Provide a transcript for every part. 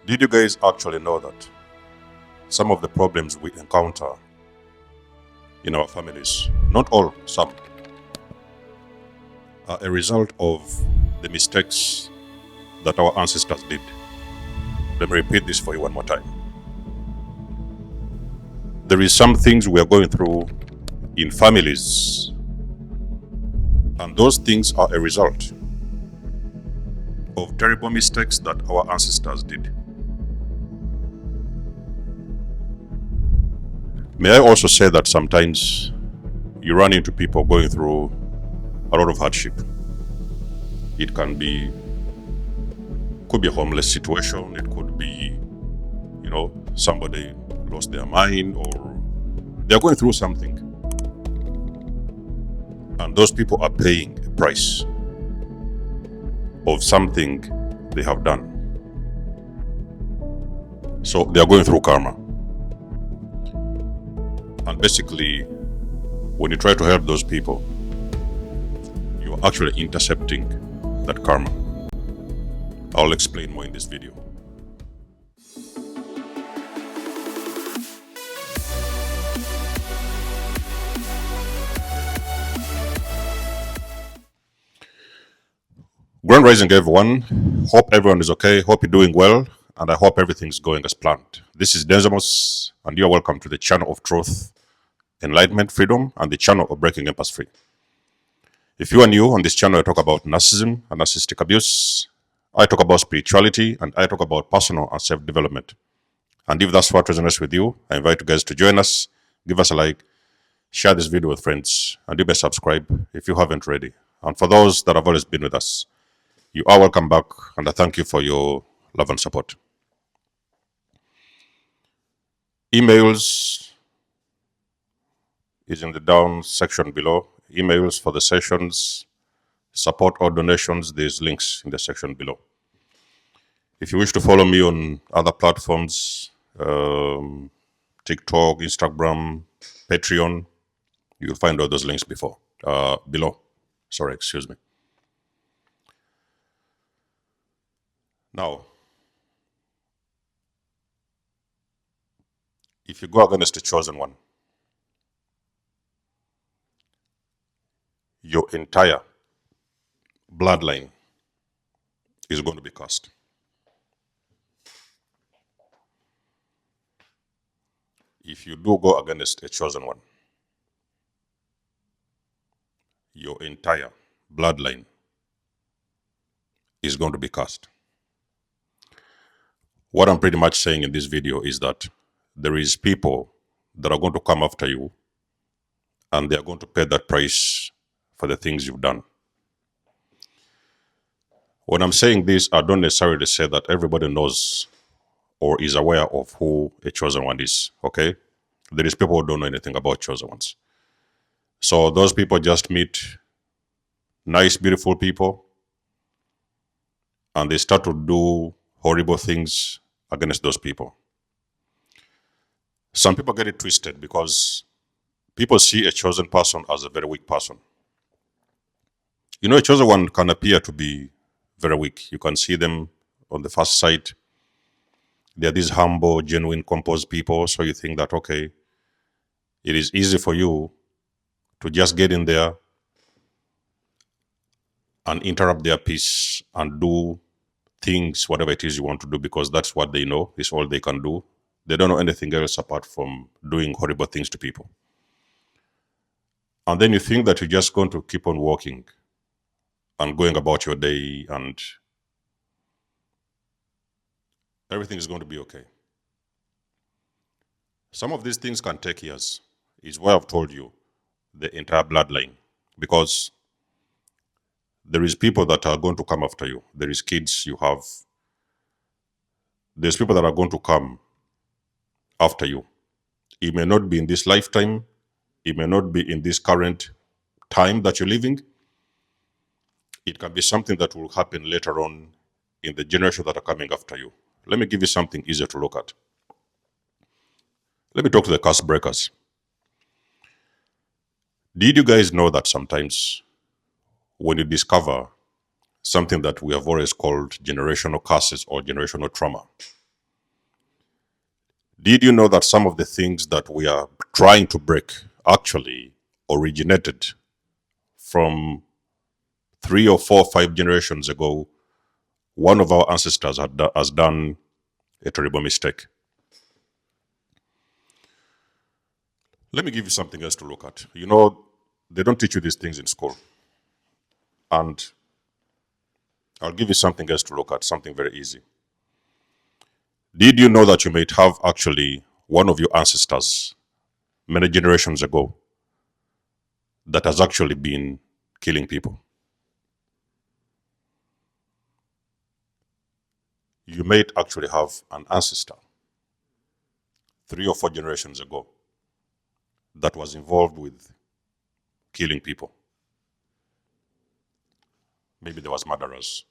Did you guys actually know that some of the problems we encounter in our families, not all, some, are a result of the mistakes that our ancestors did? Let me repeat this for you one more time. There is some things we are going through in families, and those things are a result of terrible mistakes that our ancestors did. May I also say that sometimes you run into people going through a lot of hardship. It could be a homeless situation, it could be, somebody lost their mind, or they're going through something. And those people are paying a price of something they have done. So they are going through karma. And basically, when you try to help those people, you are actually intercepting that karma. I'll explain more in this video. Grand Rising, everyone. Hope everyone is okay. Hope you're doing well. And I hope everything's going as planned. This is nikymus, and you're welcome to the channel of truth, enlightenment, freedom, and the channel of breaking empires free. If you are new on this channel, I talk about narcissism and narcissistic abuse. I talk about spirituality, and I talk about personal and self-development. And if that's what resonates with you, I invite you guys to join us. Give us a like, share this video with friends, and you may subscribe if you haven't already. And for those that have always been with us, you are welcome back, and I thank you for your love and support. Emails is in the down section below. Emails for the sessions, support or donations, there's links in the section below. If you wish to follow me on other platforms, TikTok, Instagram, Patreon, you'll find all those links below. Sorry, excuse me. Now, if you go against the chosen one, your entire bloodline is going to be cursed. If you do go against a chosen one, your entire bloodline is going to be cursed. What I'm pretty much saying in this video is that there is people that are going to come after you, and they are going to pay that price for the things you've done. When I'm saying this, I don't necessarily say that everybody knows or is aware of who a chosen one is, okay? There is people who don't know anything about chosen ones. So those people just meet nice, beautiful people, and they start to do horrible things against those people. Some people get it twisted because people see a chosen person as a very weak person. A chosen one can appear to be very weak. You can see them on the first sight. They're these humble, genuine, composed people. So you think that, okay, it is easy for you to just get in there and interrupt their peace and do things, whatever it is you want to do, because that's what they know. It's all they can do. They don't know anything else apart from doing horrible things to people. And then you think that you're just going to keep on walking and going about your day, and everything is going to be okay. Some of these things can take years. Is why I've told you the entire bloodline, because there is people that are going to come after you. There is kids you have. There's people that are going to come after you. It may not be in this lifetime. It may not be in this current time that you're living. It can be something that will happen later on in the generation that are coming after you. Let me give you something easier to look at. Let me talk to the curse breakers. Did you guys know that sometimes when you discover something that we have always called generational curses or generational trauma, Did you know that some of the things that we are trying to break actually originated from 3 or 4 or 5 generations ago? One of our ancestors has done a terrible mistake. Let me give you something else to look at. They don't teach you these things in school. And I'll give you something else to look at, something very easy. Did you know that you might have actually one of your ancestors many generations ago that has actually been killing people? You might actually have an ancestor 3 or 4 generations ago that was involved with killing people. Maybe there was murderers.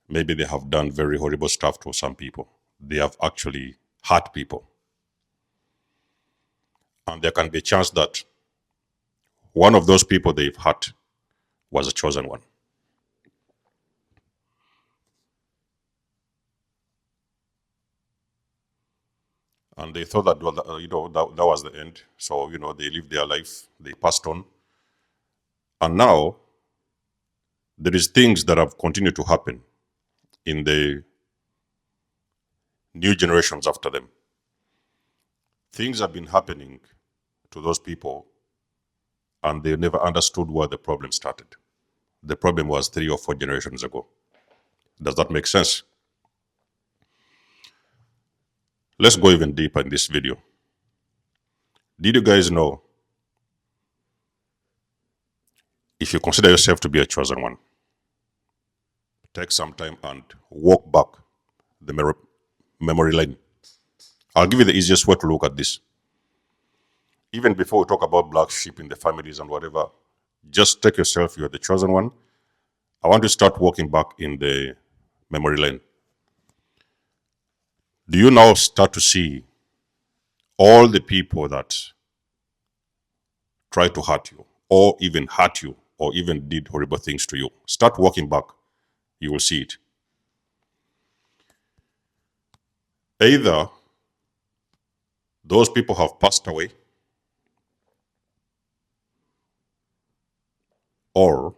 Maybe they have done very horrible stuff to some people. They have actually hurt people. And there can be a chance that one of those people they've hurt was a chosen one. And they thought that that was the end. So they lived their life, they passed on, and now there is things that have continued to happen in the new generations after them. Things have been happening to those people, and they never understood where the problem started. The problem was 3 or 4 generations ago. Does that make sense? Let's go even deeper in this video. Did you guys know, if you consider yourself to be a chosen one, take some time and walk back the memory lane. I'll give you the easiest way to look at this. Even before we talk about black sheep in the families and whatever, just take yourself, you're the chosen one. I want to start walking back in the memory lane. Do you now start to see all the people that tried to hurt you, or even hurt you, or even did horrible things to you? Start walking back. You will see it. Either those people have passed away, or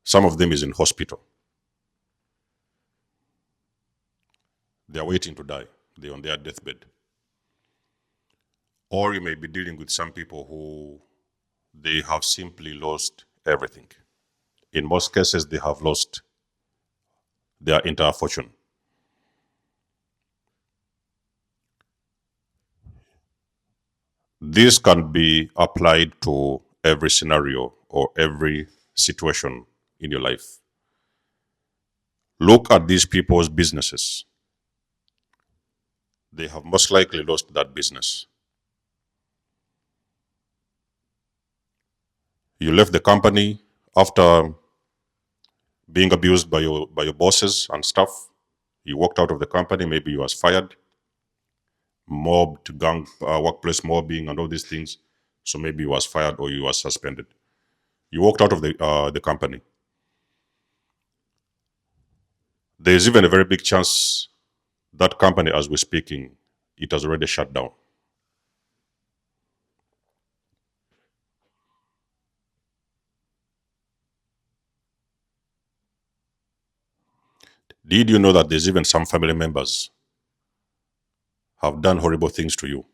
some of them is in hospital. They are waiting to die. They're on their deathbed. Or you may be dealing with some people who they have simply lost everything. In most cases, they have lost their entire fortune. This can be applied to every scenario or every situation in your life. Look at these people's businesses. They have most likely lost that business. You left the company after being abused by your bosses and stuff. You walked out of the company, maybe you was fired, mobbed, gang, workplace mobbing and all these things. So maybe you was fired or you was suspended. You walked out of the company. There's even a very big chance that company, as we're speaking, it has already shut down. Did you know that there's even some family members have done horrible things to you?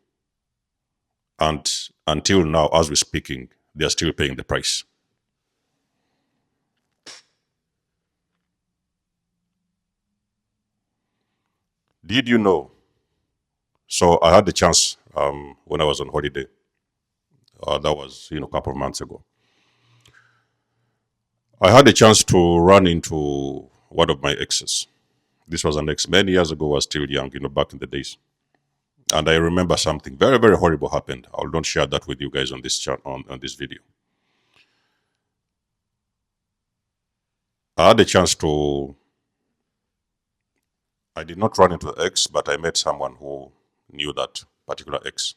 And until now, as we're speaking, they're still paying the price. Did you know? So I had the chance when I was on holiday. That was, a couple of months ago. I had a chance to run into one of my exes. This was an ex many years ago. I was still young, back in the days. And I remember something very, very horrible happened. I will not share that with you guys on this chat on this video. I had a chance to. I did not run into the ex, but I met someone who knew that particular ex.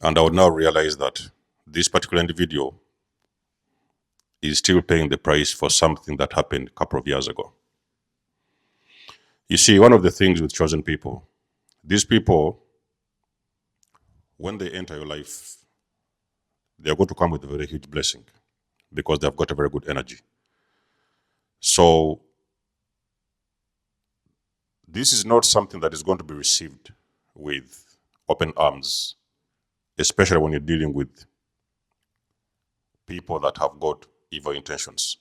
And I would now realize that this particular individual is still paying the price for something that happened a couple of years ago. You see, one of the things with chosen people, these people, when they enter your life, they're going to come with a very huge blessing because they've got a very good energy. So this is not something that is going to be received with open arms, especially when you're dealing with people that have got evil intentions.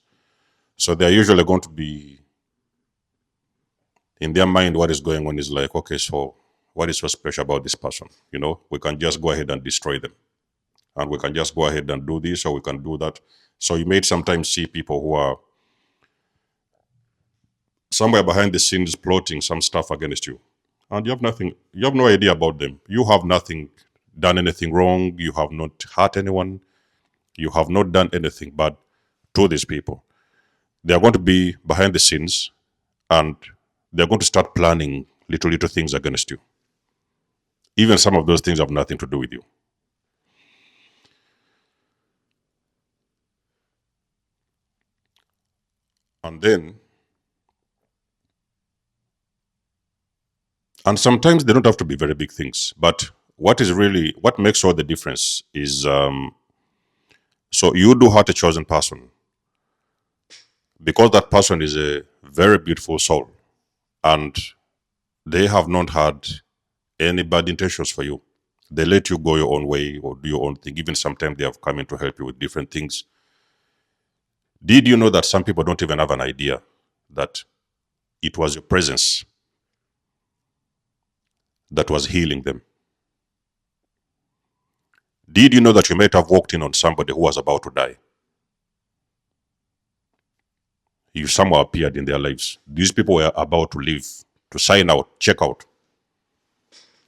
So they're usually going to be, in their mind, what is going on is like, okay, so what is so special about this person? You know, we can just go ahead and destroy them. And we can just go ahead and do this or we can do that. So you may sometimes see people who are somewhere behind the scenes plotting some stuff against you. And you have nothing, you have no idea about them. You have done anything wrong. You have not hurt anyone. You have not done anything bad to these people. They are going to be behind the scenes and they're going to start planning little things against you. Even some of those things have nothing to do with you. And sometimes they don't have to be very big things, but what makes all the difference is so you do hurt a chosen person because that person is a very beautiful soul and they have not had any bad intentions for you. They let you go your own way or do your own thing. Even sometimes they have come in to help you with different things. Did you know that some people don't even have an idea that it was your presence that was healing them? Did you know that you might have walked in on somebody who was about to die? You somehow appeared in their lives. These people were about to leave, to sign out, check out.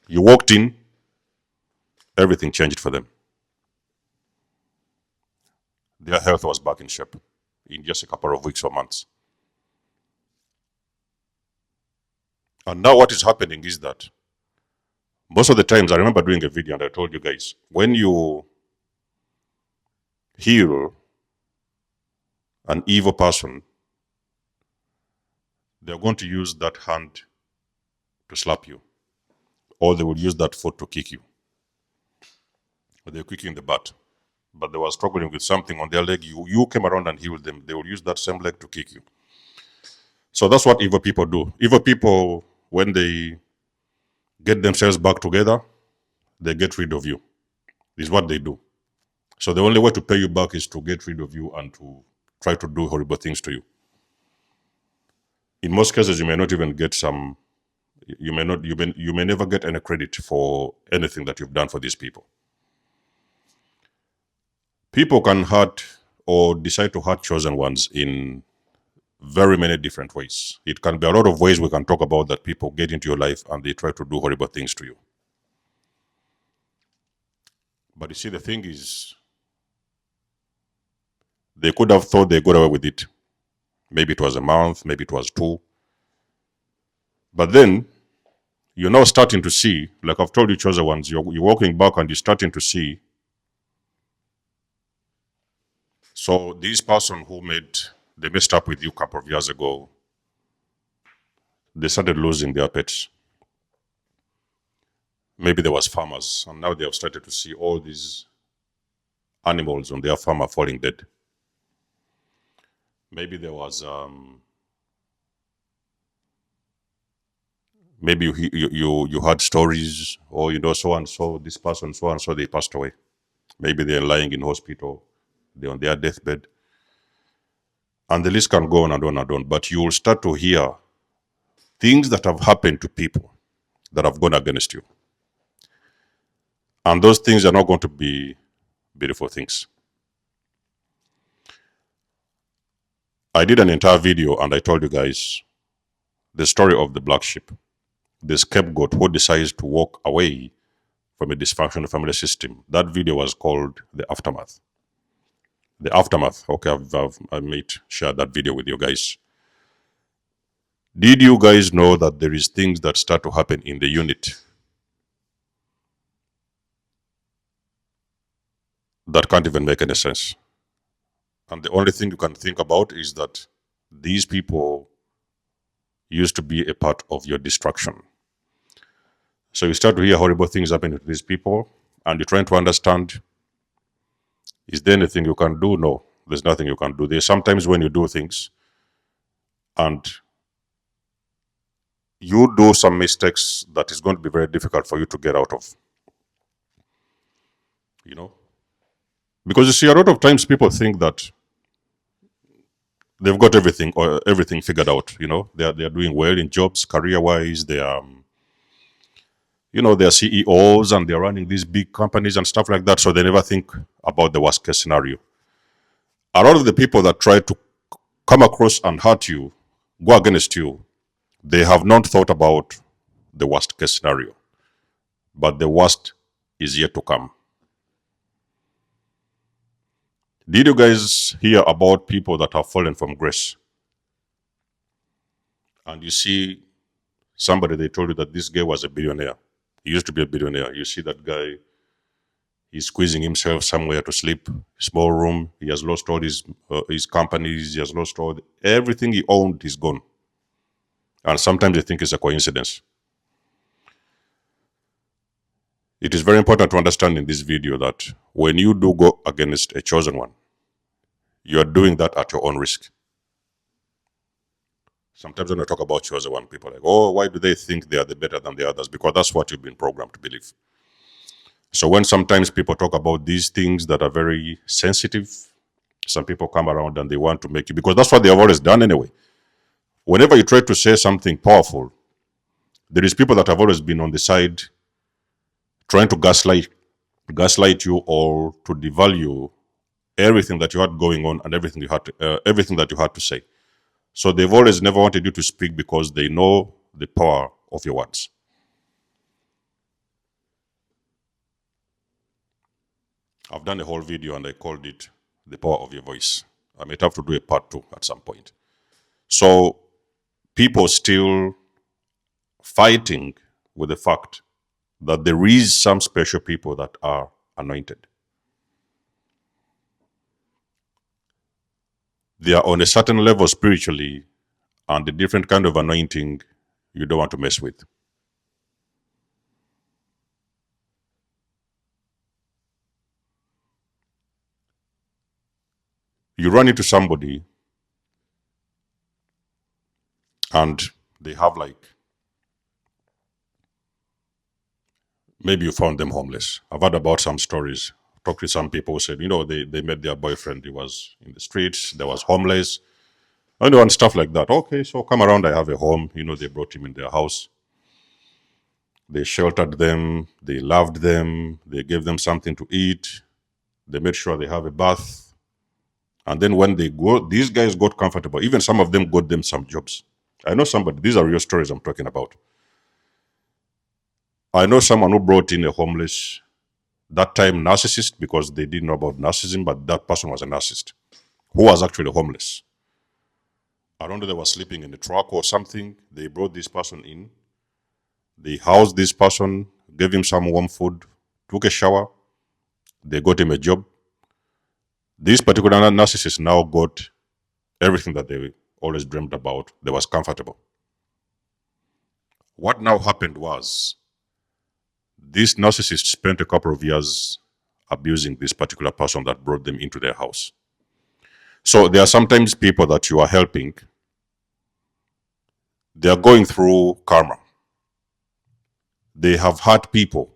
You walked in, everything changed for them. Their health was back in shape in just a couple of weeks or months. And now what is happening is that most of the times, I remember doing a video and I told you guys, when you heal an evil person, they're going to use that hand to slap you, or they will use that foot to kick you, or they'll kick you in the butt. But they were struggling with something on their leg. You came around and healed them. They will use that same leg to kick you. So that's what evil people do. Evil people, when they get themselves back together, they get rid of you. This is what they do. So the only way to pay you back is to get rid of you and to try to do horrible things to you. In most cases, you may not even get you may never get any credit for anything that you've done for these people. People can hurt or decide to hurt chosen ones in very many different ways. It can be a lot of ways we can talk about that people get into your life and they try to do horrible things to you. But you see, the thing is, they could have thought they got away with it. Maybe it was a month, maybe it was 2. But then you're now starting to see, like I've told you, chosen ones, you're walking back and you're starting to see. So this person they messed up with you a couple of years ago, they started losing their pets. Maybe there was farmers, and now they have started to see all these animals on their farm are falling dead. Maybe there was, maybe you heard stories, or so and so, this person, so and so, they passed away. Maybe they're lying in hospital, they're on their deathbed. And the list can go on and on and on. But you will start to hear things that have happened to people that have gone against you. And those things are not going to be beautiful things. I did an entire video and I told you guys the story of the black sheep, the scapegoat who decides to walk away from a dysfunctional family system. That video was called The Aftermath. The Aftermath. Okay, I might share that video with you guys. Did you guys know that there is things that start to happen in the unit that can't even make any sense? And the only thing you can think about is that these people, used to be a part of your destruction. So you start to hear horrible things happening to these people, and you're trying to understand, is there anything you can do? No, there's nothing you can do. There's sometimes when you do things and you do some mistakes that is going to be very difficult for you to get out of. You know? Because you see, a lot of times people think that they've got everything or everything figured out. They're doing well in jobs, career-wise. They are, they're CEOs and they're running these big companies and stuff like that. So they never think about the worst case scenario. A lot of the people that try to come across and hurt you, go against you, they have not thought about the worst case scenario. But the worst is yet to come. Did you guys hear about people that have fallen from grace? And you see somebody, they told you that this guy was a billionaire. He used to be a billionaire. You see that guy, he's squeezing himself somewhere to sleep, small room. He has lost all his companies. He has lost everything he owned is gone. And sometimes they think it's a coincidence. It is very important to understand in this video that when you do go against a chosen one, you are doing that at your own risk. Sometimes when I talk about chosen one, people are like, oh, why do they think they are the better than the others? Because that's what you've been programmed to believe. So when sometimes people talk about these things that are very sensitive, some people come around and they want to make you, because that's what they have always done anyway. Whenever you try to say something powerful, there is people that have always been on the side trying to gaslight you or to devalue everything that you had going on and everything that you had to say. So they've always never wanted you to speak because they know the power of your words. I've done a whole video and I called it The Power of Your Voice. I might have to do a part 2 at some point. So people still fighting with the fact that there is some special people that are anointed. They are on a certain level spiritually, and the different kind of anointing you don't want to mess with. You run into somebody and they have maybe you found them homeless. I've heard about some stories. Talked to some people who said, they met their boyfriend. He was in the streets. They was homeless. And stuff like that. Okay, so come around. I have a home. They brought him in their house. They sheltered them. They loved them. They gave them something to eat. They made sure they have a bath. And then when they go, these guys got comfortable. Even some of them got them some jobs. I know somebody. These are real stories I'm talking about. I know someone who brought in a homeless, that time narcissist, because they didn't know about narcissism, but that person was a narcissist who was actually homeless. I don't know, they were sleeping in the truck or something. They brought this person in. They housed this person, gave him some warm food, took a shower. They got him a job. This particular narcissist now got everything that they always dreamed about. They was comfortable. What now happened was, this narcissist spent a couple of years abusing this particular person that brought them into their house. So there are sometimes people that you are helping, they are going through karma. They have hurt people.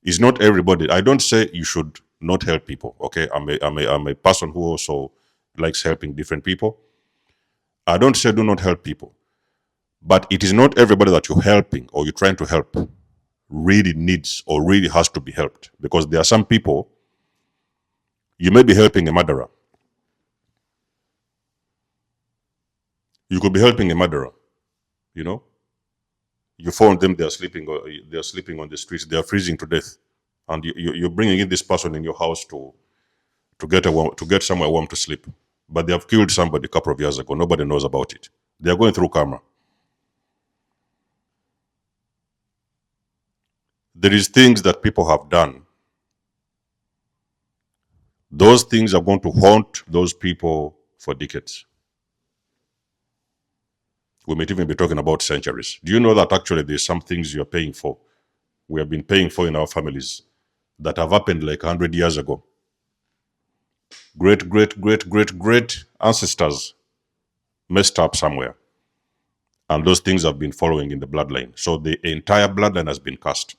It's not everybody. I don't say you should not help people. Okay, I'm a person who also likes helping different people. I don't say do not help people, but it is not everybody that you're helping or you're trying to help really needs or really has to be helped, because there are some people, you may be helping a murderer. You could be helping a murderer, You found them, they're sleeping on the streets, they're freezing to death, and you're bringing in this person in your house to get somewhere warm to sleep, but they have killed somebody a couple of years ago. Nobody knows about it. They are going through karma. There is things that people have done. Those things are going to haunt those people for decades. We might even be talking about centuries. Do you know that actually there's some things you're paying for? We have been paying for in our families that have happened like 100 years ago. Great, great, great, great, great ancestors messed up somewhere. And those things have been following in the bloodline. So the entire bloodline has been cursed.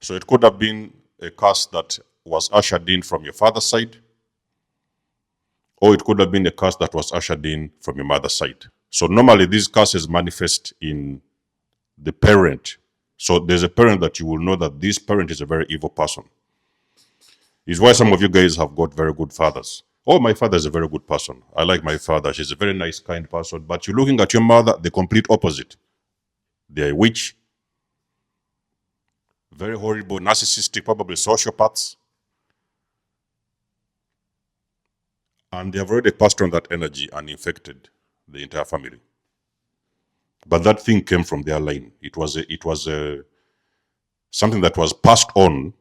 So it could have been a curse that was ushered in from your father's side, or it could have been a curse that was ushered in from your mother's side. So normally these curses manifest in the parent. So there's a parent that you will know that this parent is a very evil person. Is why some of you guys have got very good fathers. Oh, my father is a very good person. I like my father. She's a very nice, kind person. But you're looking at your mother, the complete opposite. They're a witch, very horrible, narcissistic, probably sociopaths. And they have already passed on that energy and infected the entire family. But that thing came from their line. It was something that was passed on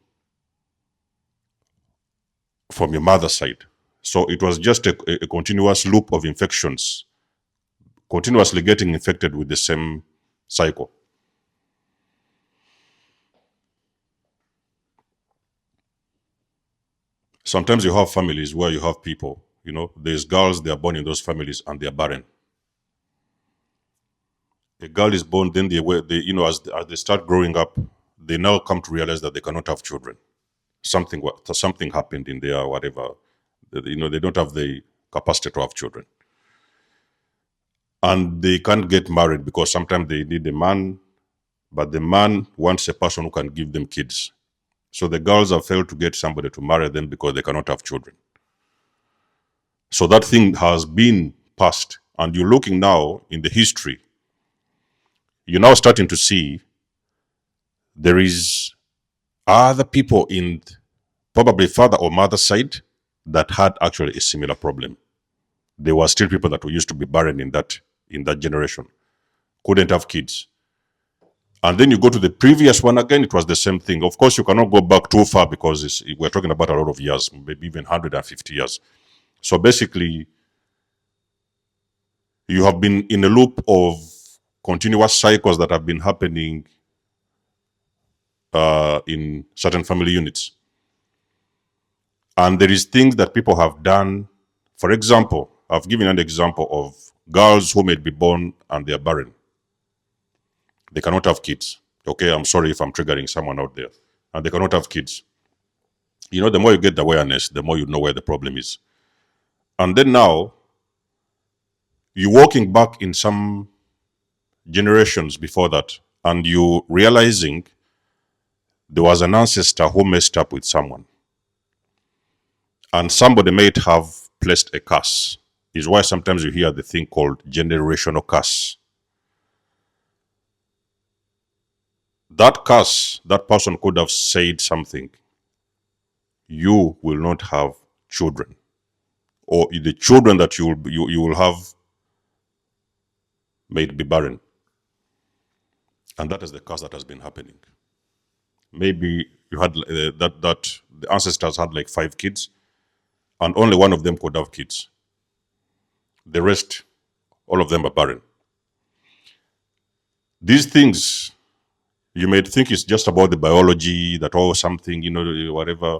from your mother's side. So it was just a continuous loop of infections, continuously getting infected with the same cycle. Sometimes you have families where you have people, there's girls, they are born in those families and they are barren. A girl is born, then as they start growing up, they now come to realize that they cannot have children. Something happened in there, whatever. They don't have the capacity to have children. And they can't get married because sometimes they need a man, but the man wants a person who can give them kids. So the girls have failed to get somebody to marry them because they cannot have children. So that thing has been passed. And you're looking now in the history, you're now starting to see there is other people in probably father or mother side that had actually a similar problem. There were still people that used to be barren in that generation, couldn't have kids. And then you go to the previous one again, it was the same thing. Of course, you cannot go back too far because we're talking about a lot of years, maybe even 150 years. So basically, you have been in a loop of continuous cycles that have been happening in certain family units. And there is things that people have done. For example, I've given an example of girls who may be born and they are barren. They cannot have kids. Okay, I'm sorry if I'm triggering someone out there. And they cannot have kids. The more you get the awareness, the more you know where the problem is. And then now, you're walking back in some generations before that, and you realizing there was an ancestor who messed up with someone. And somebody might have placed a curse. Is why sometimes you hear the thing called generational curse. That curse, that person could have said something. You will not have children. Or the children that you will have may be barren. And that is the curse that has been happening. Maybe you had that the ancestors had like 5 kids, and only one of them could have kids. The rest, all of them are barren. These things, you may think it's just about the biology, that something, whatever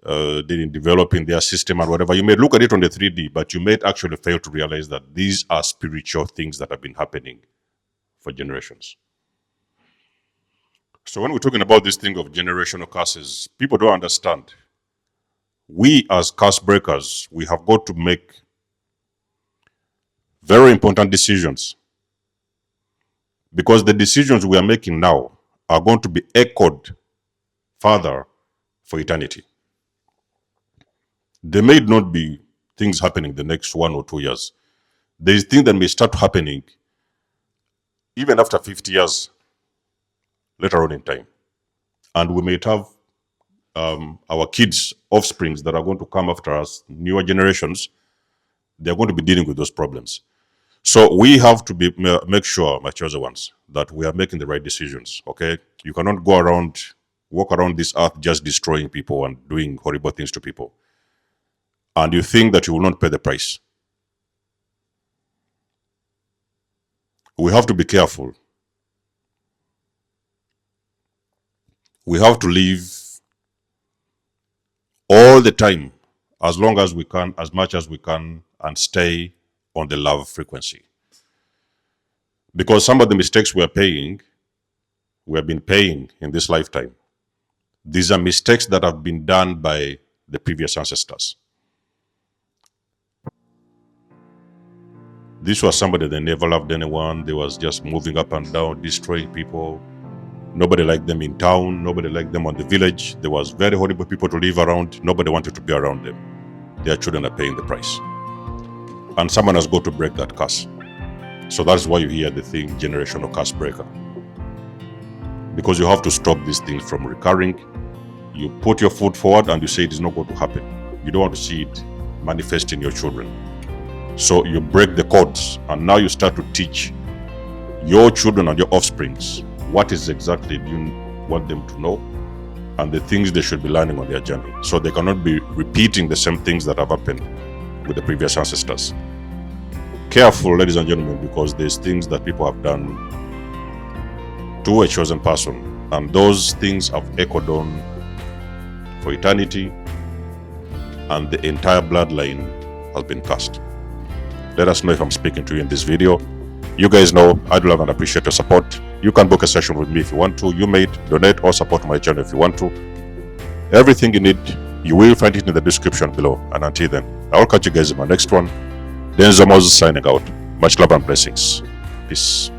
they didn't develop in their system and whatever. You may look at it on the 3D, but you may actually fail to realize that these are spiritual things that have been happening for generations. So when we're talking about this thing of generational curses, people don't understand. We as curse breakers, we have got to make very important decisions. Because the decisions we are making now are going to be echoed further for eternity. There may not be things happening the next 1 or 2 years. There is things that may start happening even after 50 years later on in time. And we may have our kids, offsprings that are going to come after us, newer generations, they're going to be dealing with those problems. So we have to make sure, my chosen ones, that we are making the right decisions, okay? You cannot walk around this earth just destroying people and doing horrible things to people. And you think that you will not pay the price. we have to be careful. We have to live all the time, as long as we can, as much as we can, and stay on the love frequency. Because some of the mistakes we have been paying in this lifetime, these are mistakes that have been done by the previous ancestors. This was somebody that never loved anyone. They was just moving up and down, destroying people. Nobody liked them in town. Nobody liked them on the village. There was very horrible people to live around. Nobody wanted to be around them. Their children are paying the price. And someone has got to break that curse. So that's why you hear the thing, generational curse breaker. Because you have to stop these things from recurring. You put your foot forward and you say it is not going to happen. You don't want to see it manifest in your children. So you break the codes, and now you start to teach your children and your offsprings what is exactly you want them to know and the things they should be learning on their journey. So they cannot be repeating the same things that have happened with the previous ancestors. Careful, ladies and gentlemen, because there's things that people have done to a chosen person, and those things have echoed on for eternity, and the entire bloodline has been cast. Let us know if I'm speaking to you in this video. You guys know I do love and appreciate your support. You can book a session with me if you want to. You may donate or support my channel if you want to. Everything you need, you will find it in the description below. And until then, I'll catch you guys in my next one. Then Zomos signing out. Much love and blessings. Peace.